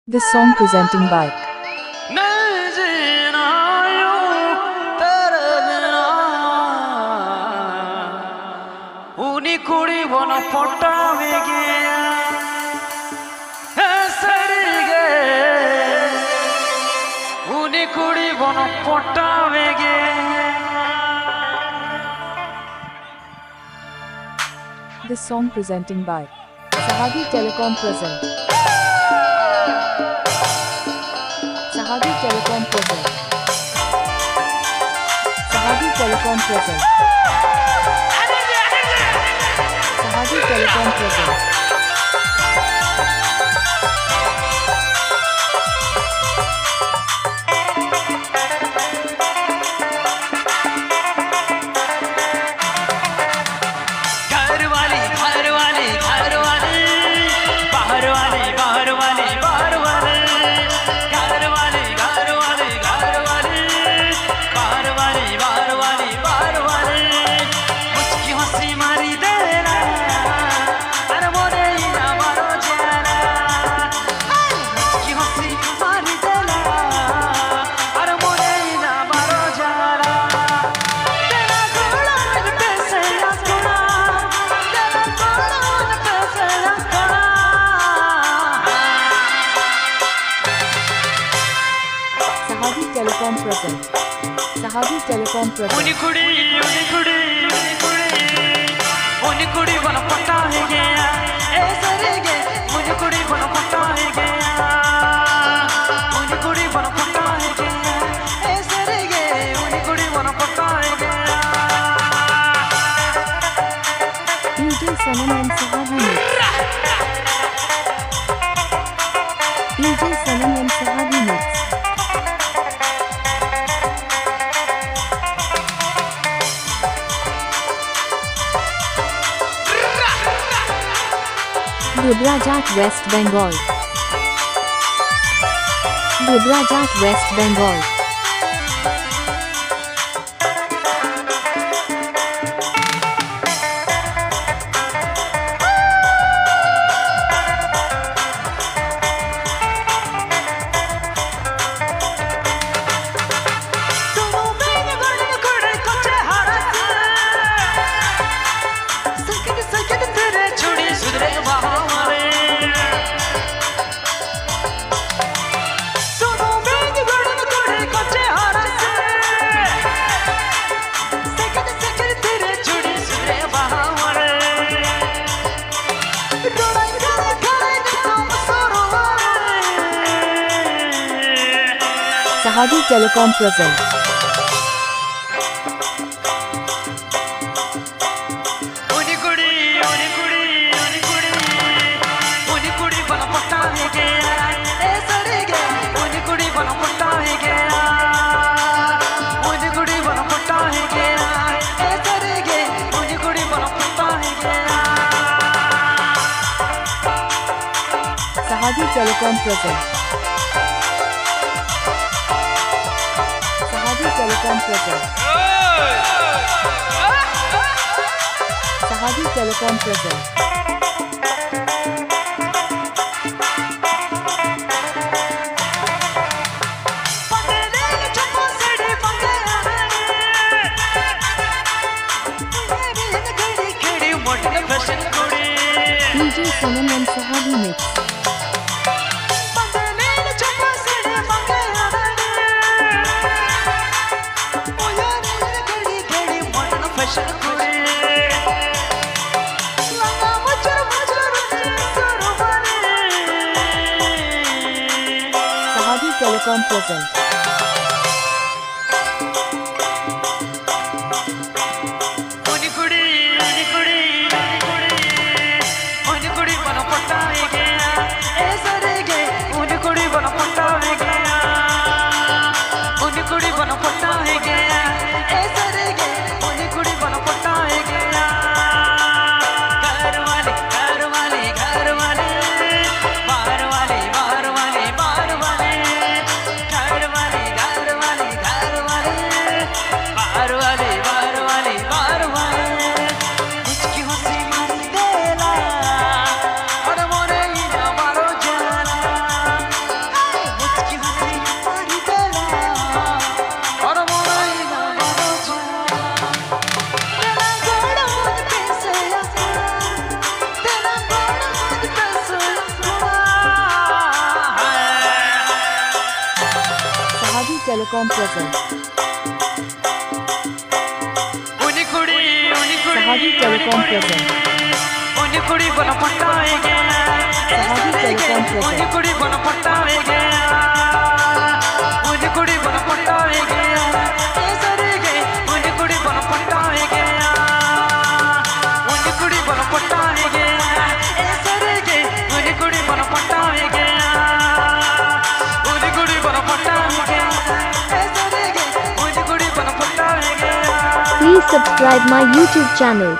This song presenting by This song presenting by Sahagi Telecom present. Sahagi Telecom present. Sahagi Telecom present. Sahagi Telecom present. Sahagi Telecom present. Sahagi Telecom present. उनी कुड़ी बन पट्टा है गया ऐसे गे मुझे कुड़ी बन पट्टा है गया उनी कुड़ी बन पट्टा है गया ऐसे गे उनी कुड़ी बन पट्टा है गया DJ Sanam and Sahagi mix. DJ Sanam and Sahagi mix. Gujarat, West Bengal. Gujarat, West Bengal. Sahagi Telecom present. उनी कुड़ी बन पट्टा है गया ऐसे गे उनी कुड़ी बन पट्टा है गया उनी कुड़ी बन पट्टा है गया ऐसे गे उनी कुड़ी बन पट्टा है गया Sahagi Telecom present. Sahagi Telecom present. Sahagi Telecom present. DJ Sanam and Sahagi mix. Sahagi Telecom present. उनी कुड़ी बन पट्टा है गया ऐसे गे उनी कुड़ी बन पट्टा है गया उनी कुड़ी बन पट्टा है गया ऐसे गे उनी कुड़ी बन पट्टा है गया घर वाले बाहर वाले घर वाले घर वाले Telecom presents. Sahagi Telecom presents. कुड़ी बन पट्टा है गया Sahagi Telecom presents. कुड़ी बन पट्टा है गया कुड़ी बन पट्टा है गया सरे गए कुड़ी बन पट्टा है गया कुड़ी बन पट्टा है गया सरे गए कुड़ी बन पट्टा है गया कुड़ी बन पट्टा है गया सरे गए कुड़ी बन पट्टा है गया। Please subscribe my YouTube channel.